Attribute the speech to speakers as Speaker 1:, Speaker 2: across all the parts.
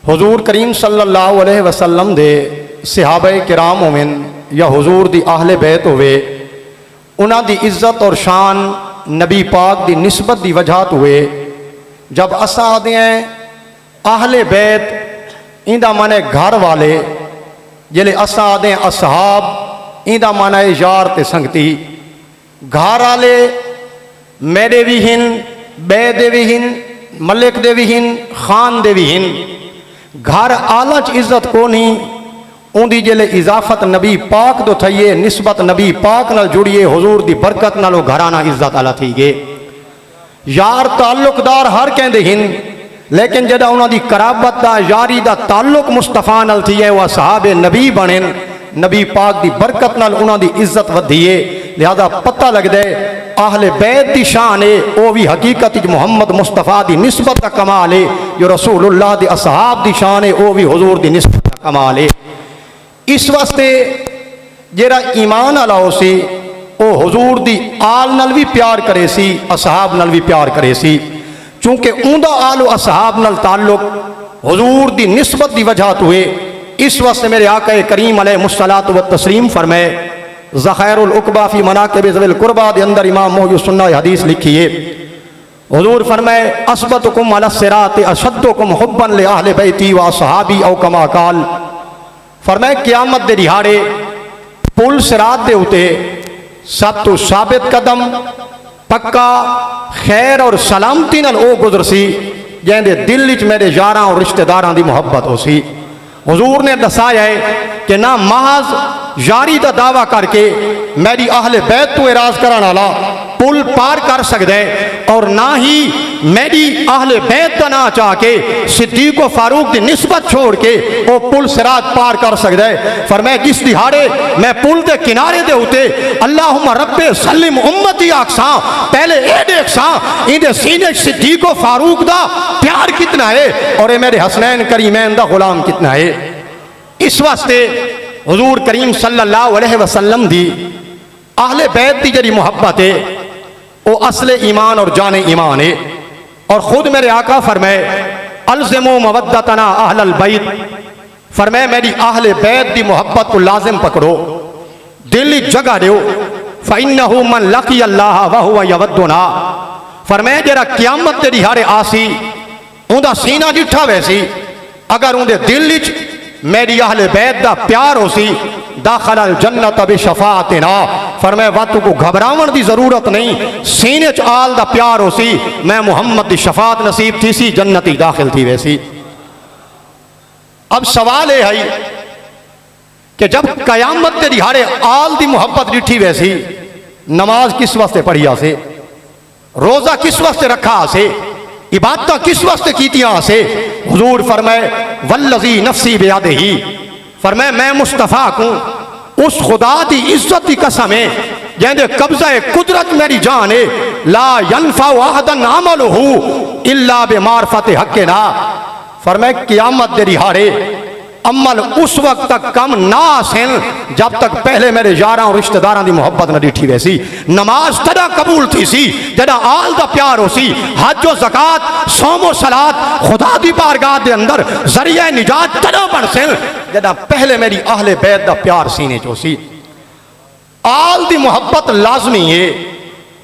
Speaker 1: حضور کریم صلی اللہ علیہ وسلم دے صحابہ کرام ہوئن یا حضور دی اہل بیت ہوئے انہاں دی عزت اور شان نبی پاک دی نسبت دی وجہات ہوئے جب اساں آدھے ہیں اہل بیت ایندہ مانے گھر والے جلے اساں آدھے ہیں اصحاب ایندہ مانے یار تے سنگتی گھر والے میرے بھی ہن بے دے بھی ہن ملک دے بھی ہن خان دے بھی ہن گھر آلچ عزت کو نہیں ان دی جلے اضافت نبی پاک دو تھئیے نسبت نبی پاک نال جڑیے حضور دی برکت نالو گھرانا عزت آلہ تھی گے یار تعلق دار ہر کہندے ہن لیکن جدہ انہوں دی قرابت دا یاری دا تعلق مصطفیٰ نال تھئیے وہ صحاب نبی بنن نبی پاک دی برکت نال انہوں دی عزت ودھیے لہذا پتہ لگ دے اہل بیت دی شان ہے او بھی حقیقت محمد مصطفیٰ دی نسبت کا کمال ہے جو رسول اللہ دی اصحاب دی شان ہے او بھی حضور دی نسبت کا کمال ہے اس واسطے جیرا ایمان علاؤ سی او حضور دی آل نال بھی پیار کرے سی اصحاب نال بھی پیار کرے سی چونکہ اوندہ آل و اصحاب نال تعلق حضور دی نسبت دی وجہات ہوئے اس واسطے میرے آقا کریم علیہ الصلوۃ والتسلیم فرمائے ذخائر العقبہ فی مناقب ذوی القربہ دے اندر امام محی سنہ حدیث لکھیے حضور فرمائے اسبتکم علی الصراط اشدکم حبا لأہل بیتی و اصحابی او کما قال فرمائے قیامت دے دہاڑے پل صراط دے ہوتے سب تو ثابت قدم پکا خیر اور سلامتی نال او گزر سی جہاں دے دل وچ میرے یاراں اور رشتہ داراں دی محبت ہو سی حضور نے دسایا ہے کہ نہ محض یاری دا دعویٰ کر کے میری اہل بیت تو اعراض کرانا لا پل پار کر سکتے اور نہ ہی میری اہل بیت دا نہ چاہ کے صدیق و فاروق دی نسبت چھوڑ کے وہ پل صراط پار کر سکتے فرمائے کس دہاڑے میں پل دے کنارے دے ہوتے اللہم رب سلم امتی آکساں پہلے اے دیکھساں ان دے سینے صدیق و فاروق دا پیار کتنا ہے اور اے میرے حسنین کریمین دا غلام کتنا ہے اس واسطے حضور کریم صلی اللہ علیہ وسلم دی اہل بیت دی جڑی محبت ہے وہ اصل ایمان اور جان ایمان ہے اور خود میرے آقا فرمائے الزموا مودتنا اہل البیت فرمائے میری اہل بیت دی محبت کو لازم پکڑو دلی جگہ دیو فَإِنَّهُ مَنْ لَقِيَ اللَّهَ وَهُوَ يَوَدُّنَا فرمائے جرا قیامت دے دہاڑے آسی اون دا سینہ جٹھا ویسی اگر اون دے دل وچ میری اہل بیت دا پیار ہو سی داخل الجنت بشفاعتنا فرمائے وقت کو گھبراون دی ضرورت نہیں سینے چال دا پیار ہو سی میں محمد دی شفاعت نصیب تھی سی جنتی داخل تھی ویسی اب سوال ہے کہ جب قیامت دے دہاڑے آل دی محبت ڈٹھی ویسی نماز کس واسطے پڑھیا سے روزہ کس واسطے رکھا سے عبادتہ کس واسطے کیتیاں سے حضور فرمائے والذی نفسی بیادہی فرمائے میں مصطفیٰ کو اس خدا دی عزت دی قسم ہے جہاں دے قبضہ قدرت میری جان ہے لا ینفع احدن عملہ الا بمعرفت حقنا فرمائے قیامت دے دہاڑے عمل اس وقت تک کم نہ آسن جب تک پہلے میرے یاراں اور رشتہ داراں دی محبت نہ ڈٹھی ویسی نماز تدا قبول تھی سی جدا آل دا پیار ہو سی حج و زکاة صوم و صلاة خدا دی بارگاہ دے اندر ذریعہ نجات تدا بن سن جدا پہلے میری اہل بیت دا پیار سینے جو سی آل دی محبت لازمی ہے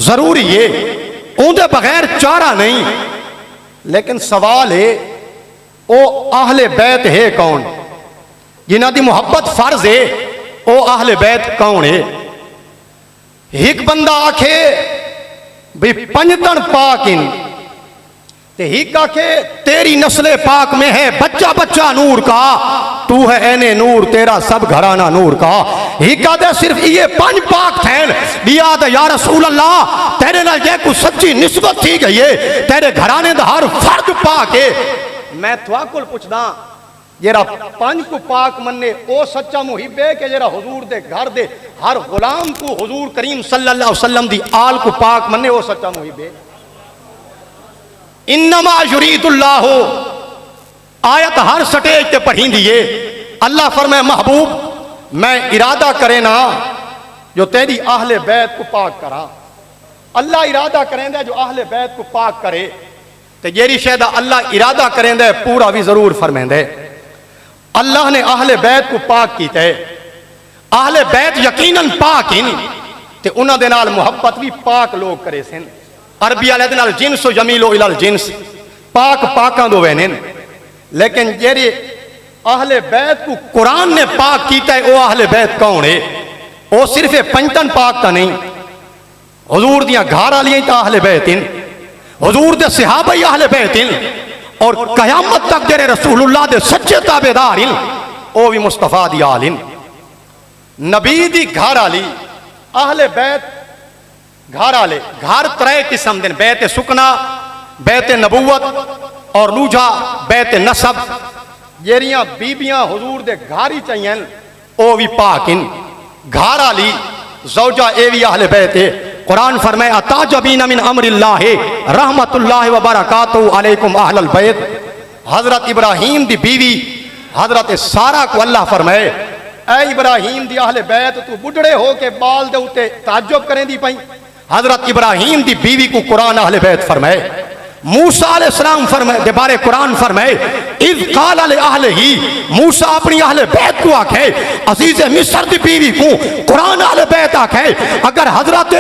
Speaker 1: ضروری ہے ان دے بغیر چارہ نہیں لیکن سوال ہے او اہل بیت ہے کون جنہ دی محبت فرض ہے او اہل بیت کون ہے ایک بندہ آکھے بھی پنجتن پاک ان تے ایک آکھے تیری نسل پاک میں ہے بچہ بچہ نور کا تو ہے این نور تیرا سب گھرانہ نور کا ایک آدھے صرف یہ پنج پاک تھین بھی آدھے یا رسول اللہ تیرے نال جے کو سچی نسبت تھی گئی ہے تیرے گھرانے دا ہر فرد پاک ہے میں تواکل پوچھدا جیرا پنج کو پاک مننے او سچا محب ہے کہ جیرا حضور دے گھر دے ہر غلام کو حضور کریم صلی اللہ علیہ وسلم دی آل کو پاک مننے او سچا محب ہے انما یرید اللہ آیت ہر سٹیج تے پڑھیں دیئے اللہ فرمائے محبوب میں ارادہ کرے نا جو تیری اہل بیت کو پاک کرا اللہ ارادہ کریں دے جو اہل بیت کو پاک کرے تے جیری شہدہ اللہ ارادہ کریں دے پورا بھی ضرور فرمیں دے. اللہ نے اہل بیت کو پاک کیتا ہے. اہل بیت یقیناً پاک ہیں تے انہاں دے نال محبت بھی پاک لوگ کرے سن. عربی والے دے نال جنس و جمیل و الال جنس پاک پاکاں دو وینن. لیکن جیری اہل بیت کو قرآن نے پاک کیتا ہے وہ اہل بیت کون ہے؟ وہ صرف پنجتن پاک تا نہیں، حضور دیاں گھر والیاں تا اہل بیت ہیں، حضور دے صحابہ اہل بیت ہیں، اور قیامت تک جڑے رسول اللہ دے سچے تابعدار ہیں وہ بھی مصطفیٰ دی آل ہیں. نبی دی گھر والی اہل بیت گھر والے گھر ترے قسم دن، بیت سکنا، بیت نبوت اور دوجا بیت نسب. جیریاں بیبیاں حضور دے گھر ہی چاہیے او بھی پاک ہیں. گھر والی زوجہ اے بھی اہل بیت ہے. قرآن فرمائے اتعجبین من امر اللہ رحمت اللہ وبرکاتہ علیکم اہل البیت. حضرت ابراہیم دی بیوی حضرت سارہ کو اللہ فرمائے اے ابراہیم دی اہل بیت تو بڑھڑے ہو کے بال دے اتے تعجب کریں دی پائیں. حضرت ابراہیم دی بیوی کو قرآن اہل بیت فرمائے. موسیٰ علیہ السلام فرمائے دے بارے قرآن فرمائے اذ قال لأہلہ، موسیٰ اپنی اہل بیت کو آکھے عزیز مصر دی بیوی کو قرآن اہل بیت آکھے. اگر حضرت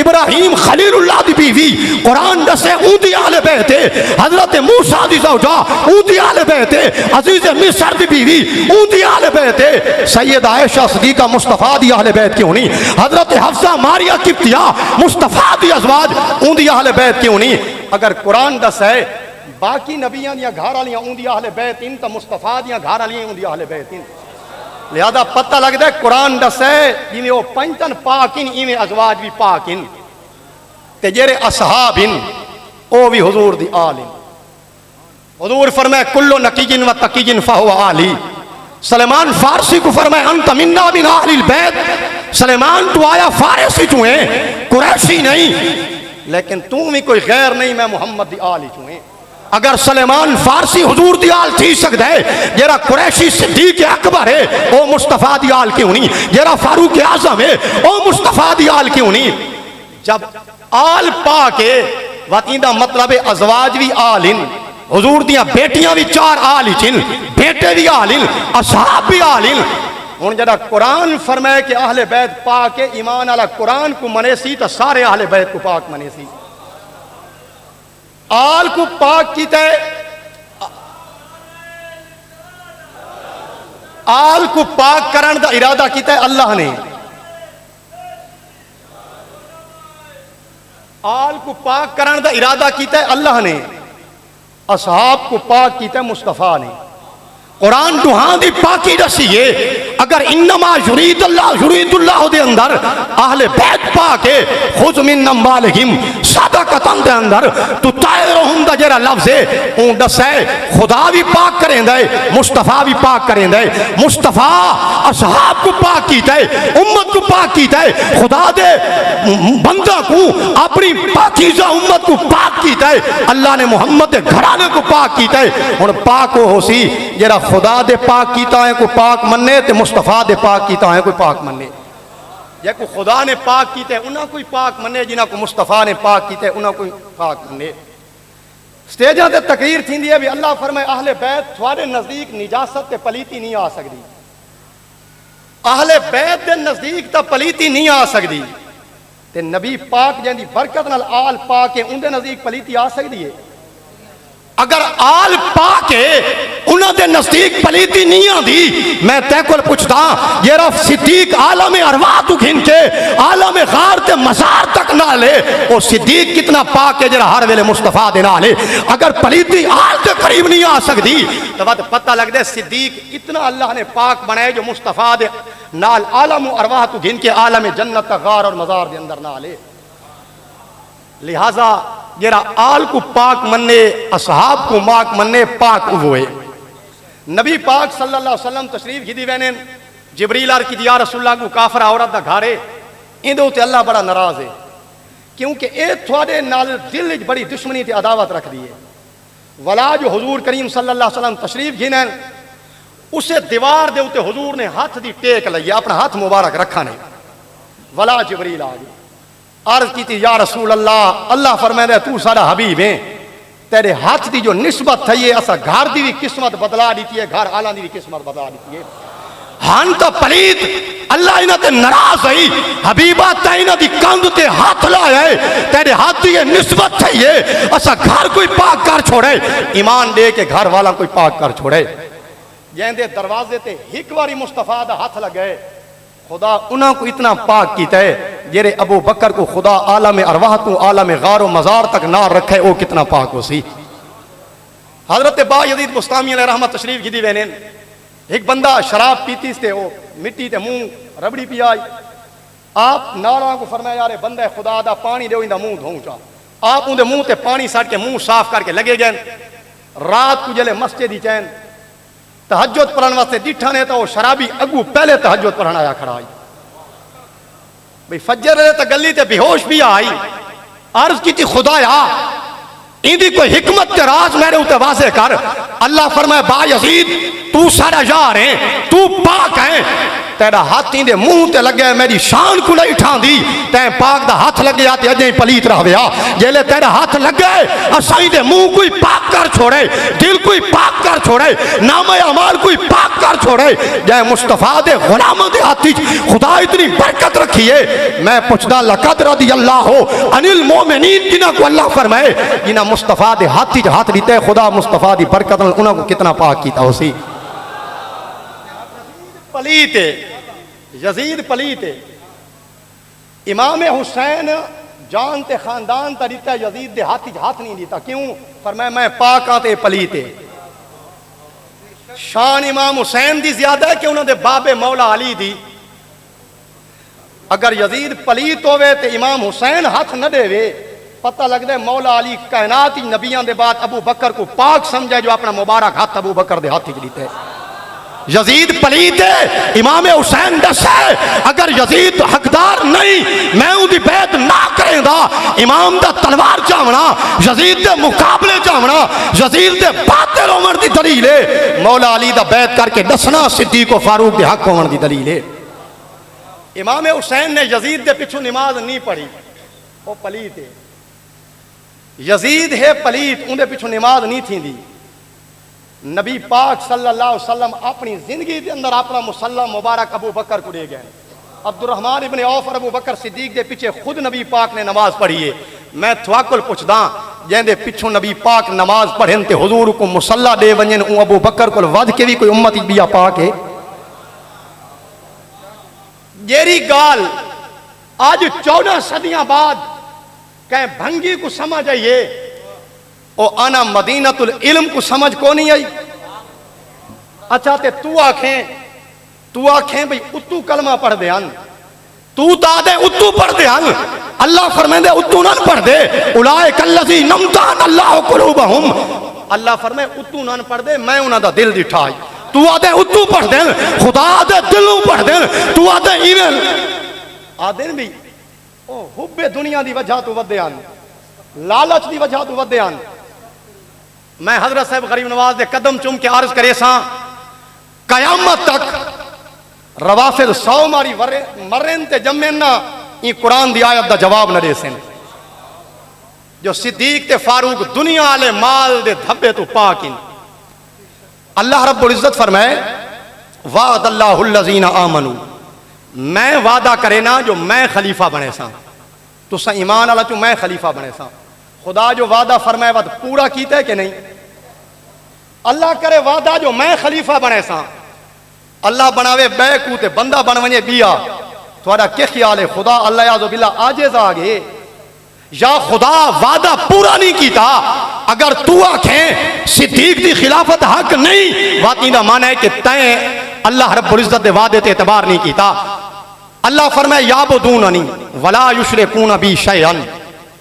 Speaker 1: ابراہیم خلیل اللہ دی بیوی قرآن دسے اون دی اہل بیت ہے، حضرت موسیٰ دی زوجہ اون دی اہل بیت ہے، عزیز مصر دی بیوی اون دی اہل بیت ہے. سید عائشہ صدیقہ مصطفیٰ دی اہل بیت کیوں نہیں؟ حضرت حفصہ ماریہ قبطیہ مصطفیٰ دی ازواج اون دی اہل بیت کیوں نہیں؟ اگر قرآن دس ہے باقی نبیاں دیا گھر والیاں اون دی اہل بیت ان تا مصطفیٰ دیا گھر والیاں اون دی اہل بیت ان. لہذا پتہ لگ دے قرآن دس ہے جنہیں وہ پنجتن پاک ان ایویں ازواج بھی پاک ان تے جیرے اصحاب ان او بھی حضور دی آل ان. حضور فرمائے کلو نقیجن و تقیجن فہو آلی. سلیمان فارسی کو فرمائے انت منا من اہل البیت. سلیمان تو آیا فارسی تو ہیں قریشی نہیں، لیکن تم بھی کوئی غیر نہیں، میں محمد دی آل ہی چوئیں. اگر سلیمان فارسی حضور دی آل تھی سکتا ہے، جیرا قریشی صدیق اکبر ہے او مصطفیٰ دی آل کیوں نہیں؟ جیرا فاروق اعظم ہے او مصطفیٰ دی آل کیوں نہیں؟ جب آل پاک ہے وطیندہ مطلب ازواج بھی آل ان، حضور دیاں بیٹیاں بھی چار آل ہی چن، بیٹے بھی آل ان، اصحاب بھی آل ان. ہن جڑا قرآن فرمائے کہ اہل بیت پاک ہے، ایمان والا قرآن کو منے سی تو سارے اہل بیت کو پاک منے سی. آل کو پاک کیتا ہے، آل کو پاک کرن دا ارادہ کیتا ہے اللہ نے. آل کو پاک کرن دا ارادہ کیتا ہے اللہ نے. اصحاب کو پاک کیتا ہے مصطفیٰ نے. قرآن دوہاں دی پاکی رسیے. اگر انما یرید اللہ دے اندر اہل بیت پاک ہے، خذ من اموالہم صدقۃ دے اندر تو طاہرہم دا جڑا لفظ ہے اون دسے خدا بھی پاک کریں دے، مصطفیٰ بھی پاک کریں دے. مصطفیٰ اصحاب کو پاک کیتا ہے، امت کو پاک کیتا ہے، خدا دے بندہ کو اپنی پاکیزہ امت کو پاک کیتا ہے. اللہ نے محمد دے گھرانے کو پاک کیتا ہے. ہن پاک ہو سی جڑا خدا دے پاک کیتا ہے کو پاک مننے تے مصطفیٰ دے پاک کیتا ہے کوئی پاک مننے. جے کو خدا نے پاک کیتا ہے انہاں کوئی پاک مننے، جنہاں کو مصطفیٰ نے پاک کیتا ہے انہاں کوئی پاک مننے. سٹیجاں تے تقریر تھیندی ہے بھی اللہ فرمائے اہل بیت تھوڑے نزدیک نجاست تے پلیتی نہیں آ سکدی. اہل بیت دے نزدیک تا پلیتی نہیں آ سکدی تے نبی پاک جہاں دی برکت نال آل پاک ہے ان دے نزدیک پلیتی آ سکدی ہے. اگر آل پاک ہے انہاں دے نزدیک پلیتی نہیں آندی. میں تے کول پوچھتا یہ رف صدیق عالم ارواح تو گھن کے عالم غار تے مزار تک نہ لے، وہ صدیق کتنا پاک ہے جڑا ہر ویلے مصطفیٰ دے نہ لے. اگر پلیتی آل دے قریب نہیں آ سکتی تو بات پتہ لگ دے صدیق اتنا اللہ نے پاک بنائے جو مصطفیٰ دے نال عالم ارواح تو گھن کے عالم جنت غار اور مزار دے اندر نہ لے. لہذا جرا آل کو پاک مننے اصحاب کو ماک مننے پاک ہوئے. نبی پاک صلی اللہ علیہ وسلم تشریف گھدی وینن جبریل آر کی یا رسول اللہ کو کافر عورت دا گھارے ان دے اللہ بڑا ناراض ہے کیونکہ اے تھوڑے نال دل وچ بڑی دشمنی تے عداوت رکھ دی ہے. ولا جو حضور کریم صلی اللہ علیہ وسلم تشریف گھنن اسے دیوار دے اوتے حضور نے ہاتھ دی ٹیک لئی اپنا ہاتھ مبارک رکھا نے. ولا جبریل آ گئی عرض کی تھی یا رسول اللہ، اللہ فرمائے دے تو سارا حبیب ہے تیرے ہاتھ دی جو نسبت تھی ہے اسا گھر دی بھی قسمت بدلا دیتی ہے، گھر آلہ دی بھی قسمت بدلا دیتی ہے۔ ہن تو پلیت اللہ انہاں تے ناراض ہے، حبیبہ تے انہاں دی کندھ تے ہاتھ لایا ہے، تیرے ہاتھ دی نسبت تھی ہے اسا گھر کوئی پاک کر چھوڑے، ایمان دے کے گھر والا کوئی پاک کر چھوڑے۔ جیندے دروازے تے ایک واری مصطفیٰ دا ہاتھ لگے، خدا انہاں کو اتنا پاک کیتا ہے جیرے ابو بکر کو خدا عالم ارواح تو عالم غار و مزار تک نہ رکھے، او کتنا پاک ہو سی۔ حضرت با یزید بستامی علیہ رحمت تشریف کی دی وینین، ایک بندہ شراب پیتی سے وہ مٹی تے منہ ربڑی پی آئی، آپ ناراں کو فرمایا یارے بندہ خدا دا پانی دے اندہ منہ دھوں چا، آپ اندے منہ تے پانی ساٹ کے منہ صاف کر کے لگے گئے۔ رات کو جلے مسجد ہی چین تہجد پڑھن واسطے ڈٹھا نے تو شرابی اگو پہلے تہجد پڑھن آیا کھڑا آئی، بھئی فجر رہے تو گلی تے بے ہوش بھی آئی، عرض کی تھی خدایا اندھی کوئی حکمت کے راز میرے اوتے واضح کر۔ اللہ فرمائے با یزید تو سارا یار ہے، تو پاک ہے، تیرا ہاتھ دے منہ تے لگے میری شان کو نہیں ٹھان دی، تین پاک دا ہاتھ لگے آتے اجیں پلیت رہ گیا، جیلے تیرا ہاتھ لگے اسائیں دے منہ کوئی پاک کر چھوڑے، دل کوئی پاک کر چھوڑے، نام اعمال کوئی پاک کر چھوڑے، جے مصطفیٰ دے غلاموں دے ہاتھی خدا اتنی برکت رکھی ہے۔ میں پوچھدا لقد رضی اللہ عن المومنین، جنہاں کو اللہ فرمائے جنہاں مصطفیٰ دے ہاتھی ہاتھ دیتے خدا مصطفیٰ دی برکت انہاں کو کتنا پاک کیتا ہو سی۔ پلیت یزید پلیت امام حسین جان تے خاندان تا دیتا یزید دے ہاتھ نہیں دیتا، کیوں؟ فرمایا میں پاک آتے پلیت۔ شان امام حسین دی زیادہ ہے کہ انہوں دے باب مولا علی دی، اگر یزید پلیت ہوئے تے امام حسین ہاتھ نہ دے وے پتہ لگ دے مولا علی کائناتی نبیان دے بعد ابو بکر کو پاک سمجھے جو اپنا مبارک ہاتھ ابو بکر دے ہاتھ دیتے ہیں۔ یزید پلیت ہے، امام حسین دس ہے، اگر یزید حقدار نہیں میں ان دی بیعت نہ کریں دا، امام دا تلوار چاونا، یزید دے مقابلے چاونا، یزید دے باطل عمر دی دلیل ہے، مولا علی دا بیعت کر کے دسنا صدیق و فاروق دے حق عمر دی دلیل ہے۔ امام حسین نے یزید دے پچھو نماز نہیں پڑھی، وہ پلیت ہے، یزید ہے پلیت، ان دے پچھو نماز نہیں تھی دی۔ نبی پاک صلی اللہ علیہ وسلم اپنی زندگی دے اندر اپنا مسلح مبارک ابو بکر کو دے گئے، عبد الرحمن ابن عوف اور ابو بکر صدیق دے پیچھے خود نبی پاک نے نماز پڑھی ہے۔ میں تھواکل پوچھدا جن دے پیچھوں نبی پاک نماز پڑھن تے حضور کو مسلح دے ونجن اون ابو بکر کو ود کے بھی کوئی امتی بیا پاک ہے؟ جیری گال آج 14 صدیاں بعد کہیں بھنگی کو سمجھ آئیے او آنا مدینت العلم کو سمجھ کو نہیں آئی۔ اچھا تے تو آکھیں بھئی اتو کلمہ پڑھ دے ہن، تو تا دے اتو پڑھ دے ہن، اللہ فرمائے دے اتو نہ پڑھ دے، اولئک الذین امتحن اللہ قلوبہم، اللہ فرمائے اتو نہ پڑھ دے میں انہاں دا دل دٹھائی، تو آدھے اتو پڑھ دے خدا آدھے دلوں پڑھ دے، تو آدھے ایمین آدھے بھی او حب دنیا دی وجہ تو ودے ہن، لالچ دی وجہ تو ودے ہن۔ میں حضرت صاحب غریب نواز دے قدم چوم کے عرض کرے ساں قیامت تک روافض 100 ماری مرن تے جمین نا یہ قرآن دی آیت دا جواب نہ دے سن، جو صدیق تے فاروق دنیا آلے مال دے دھبے تو پاکن۔ اللہ رب العزت فرمائے وعد اللہ الذین آمنوا، میں وعدہ کرے نا جو میں خلیفہ بنے ساں، تو سا ایمان اللہ چو میں خلیفہ بنے ساں۔ خدا جو وعدہ فرمائے وعدہ پورا کیتا ہے کہ نہیں؟ اللہ کرے وعدہ جو میں خلیفہ بنے ساں، اللہ بناوے بے کوتے بندہ بنونے بیا، تھوڑا کیا خیال ہے خدا اللہ عزو باللہ آجز آگے یا خدا وعدہ پورا نہیں کیتا؟ اگر تو آکھیں صدیق دی خلافت حق نہیں، واقعی دا معنی ہے کہ تین اللہ رب العزت دے وعدے تے اعتبار نہیں کیتا۔ اللہ فرمائے یعبدوننی ولا یشرکون بی شیئا،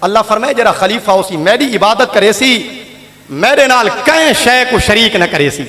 Speaker 1: اللہ فرمائے جرا خلیفہ ہو سی میری عبادت کرے سی، میرے نال کہیں شے کو شریک نہ کرے سی۔